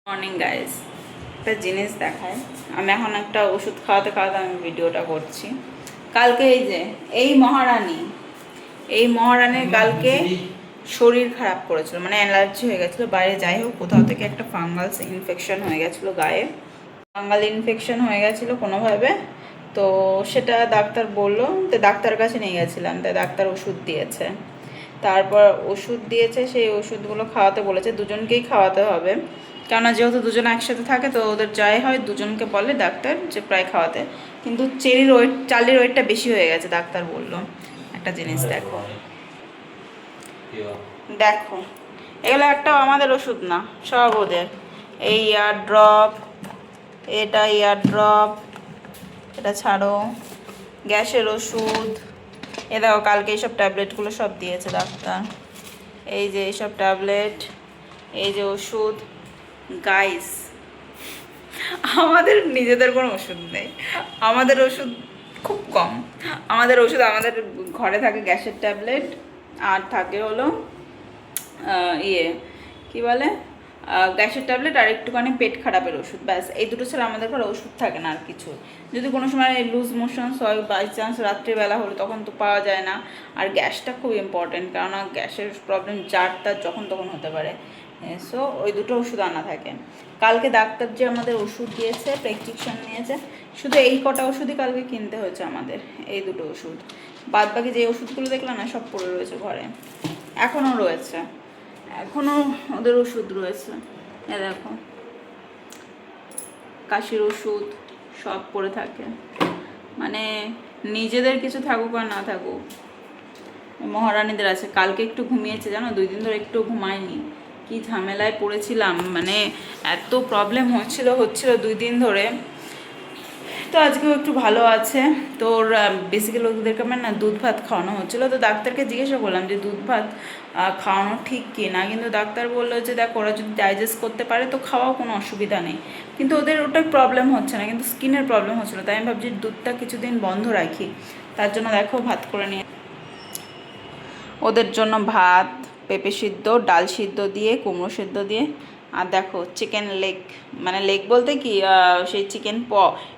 Morning guys, একটা জিনিস দেখায়। আমি এখন একটা ওষুধ খাওয়াতে খাওয়াতে আমি ভিডিওটা করছি। কালকে এই মহারানীর কালকে শরীর খারাপ করেছিল, মানে অ্যালার্জি হয়ে গেছিলো বাইরে, যাই হোক কোথাও থেকে একটা ফাঙ্গাল ইনফেকশন হয়ে গেছিলো গায়ে। ফাঙ্গাল ইনফেকশন হয়ে গেছিলো কোনোভাবে। তো সেটা ডাক্তার বললো, তো ডাক্তারের কাছে নিয়ে গেছিলাম, তাই ডাক্তার ওষুধ দিয়েছে। তারপর ওষুধ দিয়েছে, সেই ওষুধগুলো খাওয়াতে বলেছে, দুজনকেই খাওয়াতে হবে। কেননা যেহেতু দুজন একসাথে থাকে, তো ওদের যাই হয় দুজনকে বলে ডাক্তার যে প্রায় খাওয়াতে। কিন্তু চার্লির ওয়েটটা বেশি হয়ে গেছে, ডাক্তার বললো। একটা জিনিস দেখো, দেখো এগুলো একটাও আমাদের ওষুধ না, সব ওদের। এই ইয়ার ড্রপ, এটা ইয়ার ড্রপ, এটা ছাড়ো, গ্যাসের ওষুধ। এ দেখো কালকে এইসব ট্যাবলেটগুলো সব দিয়েছে ডাক্তার। এই যে এইসব ট্যাবলেট, এই যে ওষুধ। গাইস, আমাদের নিজেদের কোনো ওষুধ নেই, আমাদের ওষুধ খুব কম। আমাদের ওষুধ, আমাদের ঘরে থাকে গ্যাসের ট্যাবলেট, আর থাকে হলো কি বলে, গ্যাসের ট্যাবলেট, আর একটুখানি পেট খারাপের ওষুধ, ব্যাস। এই দুটো ছাড়া আমাদের ঘরে ওষুধ থাকে না আর কিছু। যদি কোনো সময় লুজ মোশনস হয় বাই চান্স রাত্রিবেলা হলো, তখন তো পাওয়া যায় না। আর গ্যাসটা খুব ইম্পর্টেন্ট, কেননা গ্যাসের প্রবলেম যার তার যখন তখন হতে পারে। সো ওই দুটো ওষুধ আনা থাকে। কালকে ডাক্তার যে আমাদের ওষুধ দিয়েছে, প্রেসক্রিপশন নিয়েছে, শুধু এই কটা ওষুধই কালকে কিনতে হয়েছে আমাদের, এই দুটো ওষুধ। বাদ বাকি যে ওষুধগুলো দেখলাম না, সব পড়ে রয়েছে ঘরে, এখনও রয়েছে, এখনও ওদের ওষুধ রয়েছে। এ দেখো, কাশির ওষুধ সব পড়ে থাকে। মানে নিজেদের কিছু থাকুক আর না থাকুক, মহারানীদের আছে। কালকে একটু ঘুমিয়েছে জানো, 2 দিন ধরে একটু ঘুমায়নি, কি ঝামেলায় পড়েছিলাম, মানে এত প্রবলেম হচ্ছিল 2 দিন ধরে। তো আজকেও একটু ভালো আছে। তোর বেসিক্যালি ওদেরকে আমার না দুধ ভাত খাওয়ানো হচ্ছিলো, তো ডাক্তারকে জিজ্ঞাসা করলাম যে দুধ ভাত খাওয়ানো ঠিক কি না, কিন্তু ডাক্তার বললো যে দেখ, ওরা যদি ডাইজেস্ট করতে পারে তো খাওয়াও, কোনো অসুবিধা নেই। কিন্তু ওদের ওটাই প্রবলেম হচ্ছে না, কিন্তু স্কিনের প্রবলেম হচ্ছিলো, তাই আমি ভাবছি দুধটা কিছুদিন বন্ধ রাখি। তার জন্য দেখো ভাত করে নিয়ে, ওদের জন্য ভাত, পেঁপে সিদ্ধ, ডাল সিদ্ধ দিয়ে, কুমড়ো সিদ্ধ দিয়ে, আর দেখো চিকেন লেগ, মানে লেগ বলতে কি সেই চিকেন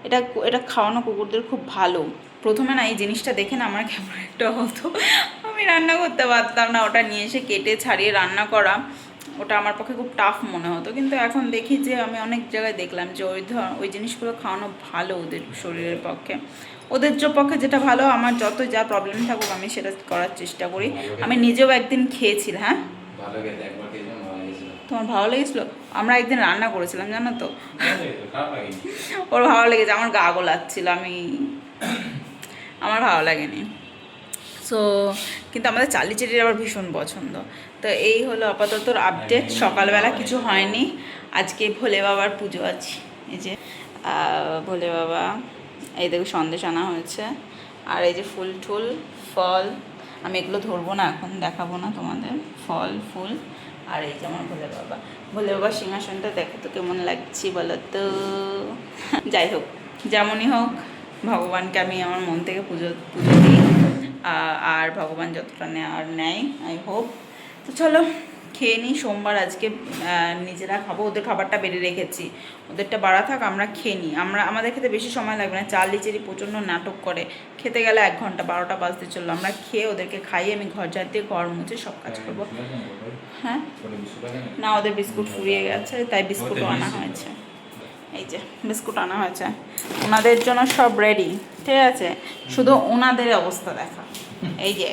এটা এটা খাওয়ানো কুকুরদের খুব ভালো। প্রথমে না এই জিনিসটা দেখে না আমার কেমন একটা হতো, আমি রান্না করতে পারতাম না, ওটা নিয়ে এসে কেটে ছাড়িয়ে রান্না করা, ওটা আমার পক্ষে খুব টাফ মনে হতো। কিন্তু এখন দেখি যে আমি অনেক জায়গায় দেখলাম যে ওই জিনিসগুলো খাওয়ানো ভালো ওদের শরীরের পক্ষে, ওদের পক্ষে যেটা ভালো। আমার যত যা প্রবলেম থাকুক আমি সেটা করার চেষ্টা করি। আমি নিজেও একদিন খেয়েছিলাম। হ্যাঁ, তোমার ভালো লেগেছিলো? আমরা একদিন রান্না করেছিলাম জানো তো, ওর ভালো লেগেছে, আমার গা গোলাচ্ছিল, আমার ভালো লাগেনি। সো কিন্তু আমাদের চালি চিটির আবার ভীষণ পছন্দ। তো এই হলো আপাতত আপডেট। সকালবেলা কিছু হয়নি, আজকে ভোলে বাবার পুজো আছে। এই যে ভোলে বাবা, এই দেখো সন্দেশ আনা হয়েছে, আর এই যে ফুল টুল ফল, আমি এগুলো ধরবো না এখন, দেখাবো না তোমাদের, ফল ফুল। আর এই যে আমার ভোলে বাবার সিংহাসনটা দেখো তো কেমন লাগছে বলো তো। যাই হোক, যেমনই হোক, ভগবানকে আমি আমার মন থেকে পুজো দিই, আর ভগবান যতটা নেয় আই হোপ। তো চলো খেয়ে নিই, সোমবার আজকে নিজেরা খাবো, ওদের খাবারটা বেড়ে রেখেছি, ওদেরটা বাড়া থাক, আমরা খেয়ে নিই। আমাদের খেতে বেশি সময় লাগবে না, চার্লি চেরি প্রচণ্ড নাটক করে, খেতে গেলে 1 ঘন্টা, 12টা বাজতে চললো। আমরা খেয়ে ওদেরকে খাইয়ে আমি ঘর ঝাড় দিয়ে ঘর মুছে সব কাজ করবো। হ্যাঁ না, ওদের বিস্কুট ফুরিয়ে গেছে, তাই বিস্কুটও আনা হয়েছে। এই যে বিস্কুট আনা হয়েছে, ওনাদের জন্য সব রেডি, ঠিক আছে। শুধু ওনাদের অবস্থা দেখা, এই যে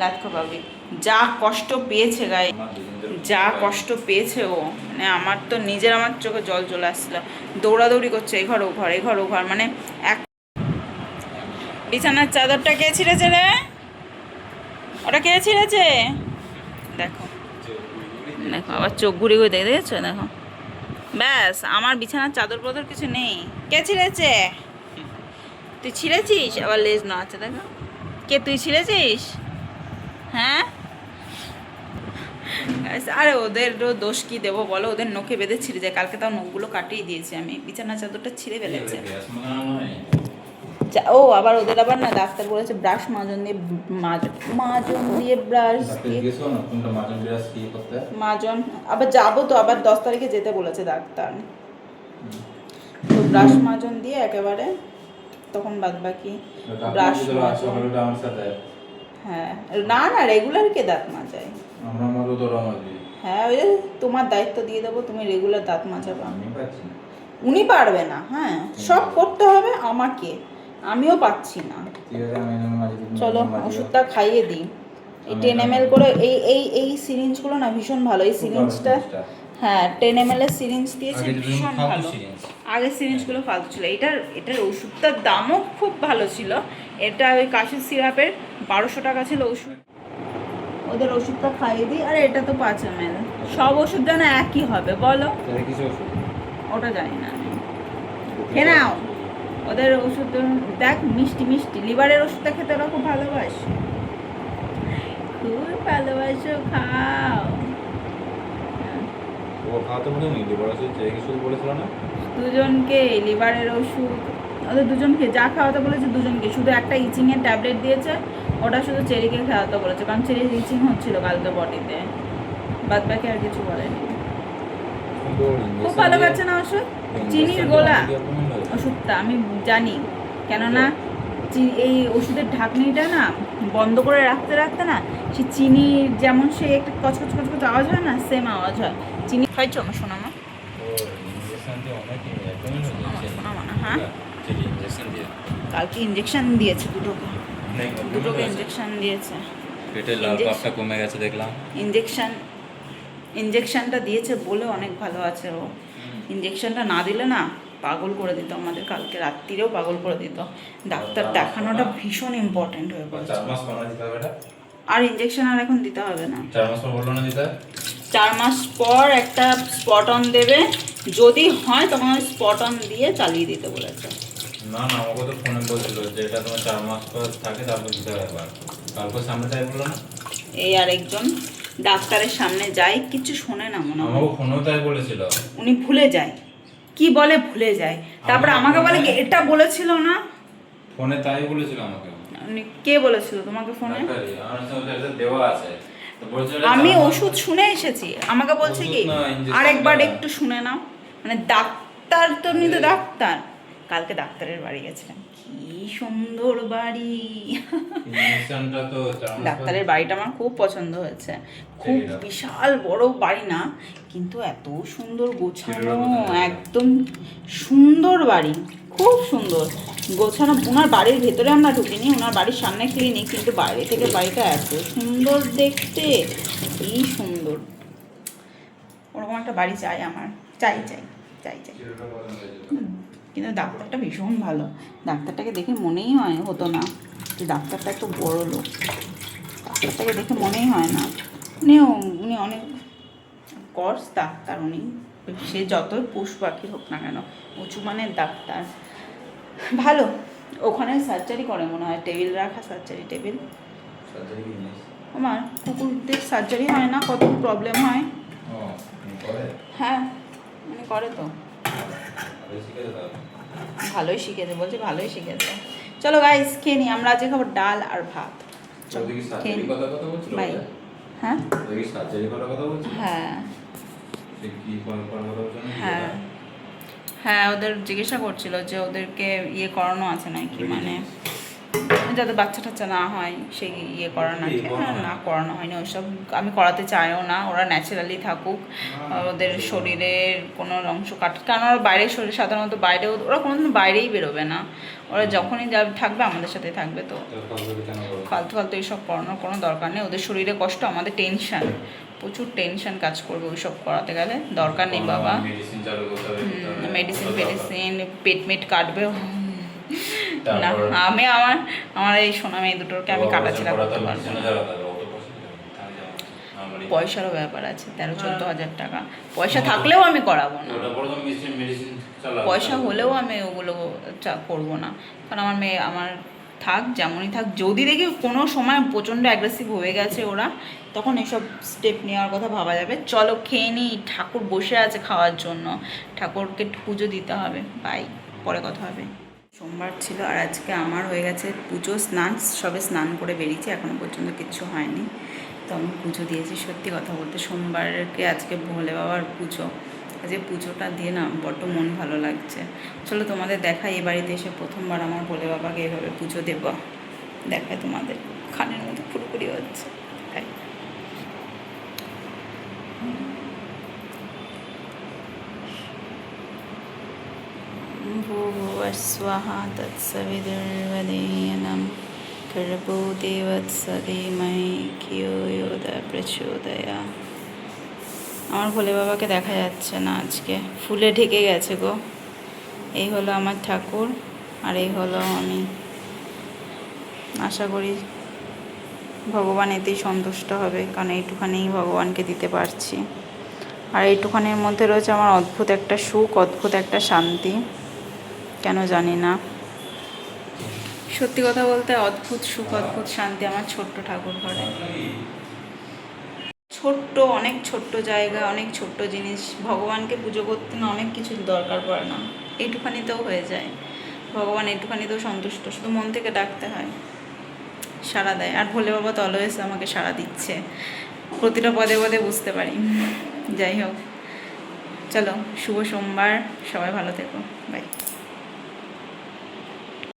লাতখো বাবি যা কষ্ট পেয়েছে গায়ে, যা কষ্ট পেয়েছে ও, মানে আমার তো আমার চোখে জল চলে আসছিল। দৌড়াদৌড়ি করছে এই ঘর ও ঘর, এই ঘর ও ঘর, মানে এক। বিছানার চাদরটা কে ছিঁড়েছে রে? ওটা কে ছিঁড়েছে? দেখো দেখো, আবার চোখ ঘুরে ঘুরে দেখেছো, দেখো। ব্যাস, আমার বিছানার চাদর বদর কিছু নেই। কে ছিঁড়েছে? তুই ছিঁড়েছিস? আবার লেজ না আছে, দেখো। কে, তুই ছিঁড়েছিস? হ্যাঁ, আরে ওদের দোষ কি দেবো বলো, ওদের নখে বেঁধে ছিঁড়ে যায়। কালকে তাও নখগুলো কাটিয়ে দিয়েছি আমি, বিছানার চাদরটা ছিঁড়ে ফেলেছে। ও আবার ওদের আবার না ডাক্তার বলেছে ব্রাশ মাজন দিয়ে মাজন দিয়ে ব্রাশ দিয়ে মাজন আবার যাবো তো আবার 10 তারিখে যেতে বলেছে ডাক্তার, তো ব্রাশ মাজন দিয়ে একেবারে তখন বাদ বাকি ব্রাশ মাজন। হ্যাঁ না না রেগুলার কে দাঁত মাজায়? হ্যাঁ ওই তোমার দায়িত্ব দিয়ে দেবো, তুমি রেগুলার দাঁত মাজাবে। উনি পারবে না, হ্যাঁ সব করতে হবে আমাকে, আমিও পাচ্ছি না। চলো ওষুধটা খাইয়ে দিই। এই 10 ml করে এই সিরিঞ্জগুলো না ভীষণ ভালো। এই সিরিঞ্জটা হ্যাঁ 10 ml এর সিরিঞ্জ দিয়েছে, ভীষণ ভালো। আগের সিরিঞ্জগুলো ফালতু ছিল। এটার ওষুধটার দামও খুব ভালো ছিল। এটা ওই কাশির সিরাপের 1200 টাকা ছিল ওষুধ। ওদের ওষুধটা খাইয়ে দিই। আর এটা তো 5 ml, সব ওষুধ যেন একই হবে বলো? ওটা জানি না, খেয়ে নাও ওদের ওষুধ। দেখ মিষ্টি মিষ্টি, লিভারের ওষুধটা খেতে ওরা খুব ভালোবাসে, খুব ভালোবাসো, খাও। দুজনকে লিভারের ওষুধ, ওদের দুজনকে যা খাওয়াতে বলেছে দুজনকে, শুধু একটা ইচিংয়ের ট্যাবলেট দিয়েছে, ওটা শুধু চেরিকে খাওয়াতে বলেছে, কারণ চেরির ইচিং হচ্ছিল কালকে বডিতে, বাদ বাকি আর কিছু বলেনি। খুব ভালো পাচ্ছে না ওষুধ, চিনির গোলা ওষুধটা আমি জানি, কেননা এই ওষুধের ঢাকনিটা না বন্ধ করে রাখতে রাখতে না সে চিনির যেমন সে একটা কচকচ কচকচ আওয়াজ হয় না, সেম আওয়াজ হয়। চিনি খাইছো আমার শোনামা? হ্যাঁ কালকে ইঞ্জেকশন দিয়েছে দুটোকে ইঞ্জেকশন দিয়েছে। পেটের লাল পাপটা কমে গেছে দেখলাম। ইঞ্জেকশনটা দিয়েছে বলে অনেক ভালো আছে ও। ইঞ্জেকশনটা না দিলে না পাগল করে দিত আমাদের, কালকে রাত্রিরেও পাগল করে দিত। ডাক্তার দেখানোটা ভীষণ ইম্পর্টেন্ট হয়ে পড়েছে। আর ইঞ্জেকশন আর এখন দিতে হবে না। 4 মাস পর বললো না দিতে? 4 মাস পর একটা স্পট অন দেবে, যদি হয় তখন স্পট অন দিয়ে চালিয়ে দিতে বলেছে। না না আমাকে তো ফোনে বলছিল যে এটা তোমার 4 মাস পর থাকে তারপর দিতে হবে। কালকে সামনে তাই বললো না? এই আরেকজন ডাক্তারের সামনে যায়, কিছু শোনে না মনে হয়। আমাকে ফোনেও তাই বলেছিল। উনি ভুলে যায়, কি বলে ভুলে যায়, তারপরে আমাকে বলে কি এটা বলেছিল না? ফোনে তাই বলেছিল আমাকে। কে বলেছিল তোমাকে ফোনে? দেওয়া আছে। আমি ওষুধ শুনে এসেছি, আমাকে বলছে কি আরেকবার একটু শুনে নাও। মানে ডাক্তার তো উনি তো ডাক্তার। কালকে ডাক্তারের বাড়ি গেছিলাম, কি সুন্দর বাড়ি। ডাক্তারের বাড়িটা আমার খুব পছন্দ হয়েছে, খুব বিশাল বড় বাড়ি না, কিন্তু এত সুন্দর গোছানো, একদম সুন্দর বাড়ি, খুব সুন্দর গোছানো। ওনার বাড়ির ভেতরে আমরা ঢুকিনি, ওনার বাড়ির সামনে ক্লিনিক, কিন্তু বাইরে থেকে বাড়িটা এত সুন্দর দেখতে, কি সুন্দর। ওরকম একটা বাড়ি চাই আমার, চাই চাই চাই চাই। কিন্তু ডাক্তারটা ভীষণ ভালো, ডাক্তারটাকে দেখে মনেই হতো না যে ডাক্তারটা একটু বড় লোক। ডাক্তারটাকে দেখে মনেই হয় না, উনি অনেক কোর্স ডাক্তার। উনি সে যতই পশু পাখি হোক না কেন, উঁচু মানের ডাক্তার, ভালো। ওখানে সার্জারি করে মনে হয়, টেবিল রাখা, সার্জারি টেবিল। আমার কুকুরদের সার্জারি হয় না, কত প্রবলেম হয়। হ্যাঁ উনি করে তো, ভালোই শিখেছে, বলছে ভালোই শিখেছে। চলো গাইস খেয়ে নি, আমরা আজকে খাবো ডাল আর ভাত। বাই। হ্যাঁ হ্যাঁ হ্যাঁ হ্যাঁ ওদের জিজ্ঞাসা করছিল যে ওদেরকে ইয়ে করানো আছে নাকি, মানে যাতে বাচ্চা টাচ্চা না হয় সেই ইয়ে করা নাকি। না করানো হয়নি ওইসব, আমি করাতে চাইও না, ওরা ন্যাচারালি থাকুক, ওদের শরীরের কোনো অংশ কারণ ওরা বাইরের শরীর সাধারণত বাইরেও, ওরা কোনোদিন বাইরেই বেরোবে না, ওরা যখনই থাকবে আমাদের সাথে থাকবে। তো ফালতু ফালতু এইসব করানোর কোনো দরকার নেই, ওদের শরীরে কষ্ট, আমাদের টেনশন, প্রচুর টেনশন কাজ করবে ওইসব করাতে গেলে, দরকার নেই বাবা। মেডিসিন পেট কাটবে না। আমি আমার এই সোনা মেয়ে দুটোকে আমি কাটাছিড়া করতে পারবো না। পয়সারও ব্যাপার আছে, 13-14 হাজার টাকা পয়সা থাকলেও আমি করাবো না, পয়সা হলেও আমি ওগুলো করবো না। কারণ আমার মেয়ে আমার থাক যেমনই থাক, যদি দেখি কোনো সময় প্রচণ্ড অ্যাগ্রেসিভ হয়ে গেছে ওরা, তখন এসব স্টেপ নেওয়ার কথা ভাবা যাবে। চলো খেয়ে নিই, ঠাকুর বসে আছে খাওয়ার জন্য, ঠাকুরকে পুজো দিতে হবে। বাই, পরে কথা হবে। সোমবার ছিল আর আজকে আমার হয়ে গেছে পুজো স্নান, সবে স্নান করে বেরিয়েছি, এখনও পর্যন্ত কিচ্ছু হয়নি। তো আমি পুজো দিয়েছি। সত্যি কথা বলতে সোমবারকে আজকে ভোলে বাবার পুজো, আজকে পুজোটা দিয়ে না বড্ড মন ভালো লাগছে। চলো তোমাদের দেখাই, এ বাড়িতে এসে প্রথমবার আমার ভোলে বাবাকে এভাবে পুজো দেব, দেখায় তোমাদের। খানের মধ্যে পুরোপুরি হচ্ছে তাই। भूर्भुवस्वः तत्सवितुर्वरेण्यं भर्गो देवस्य धीमहि धियो यो न प्रचोदयात्। আমার ভোলে বাবাকে দেখা যাচ্ছে না, আজকে ফুলে ঢেকে গেছে গো। এই হলো আমার ঠাকুর আর এই হলো আমি। আশা করি ভগবান এতেই সন্তুষ্ট হবে, কারণ এইটুখানেই ভগবানকে দিতে পারছি। আর এইটুখানির মধ্যে রয়েছে আমার অদ্ভুত একটা সুখ, অদ্ভুত একটা শান্তি, কেন জানি না। সত্যি কথা বলতে অদ্ভুত সুখ, অদ্ভুত শান্তি আমার ছোট্ট ঠাকুর ঘরে। ছোট্ট, অনেক ছোট্ট জায়গা, অনেক ছোট্ট জিনিস। ভগবানকে পুজো করতে না অনেক কিছু দরকার পড়ে না, এইটুখানিতেও হয়ে যায়। ভগবান এইটুখানিতেও সন্তুষ্ট, শুধু মন থেকে ডাকতে হয়, সাড়া দেয়। আর ভোলে বাবা তো অলওয়েজ আমাকে সাড়া দিচ্ছে, প্রতিটা পদে পদে বুঝতে পারি। যাই হোক, চলো শুভ সোমবার, সবাই ভালো থেকো, বাই।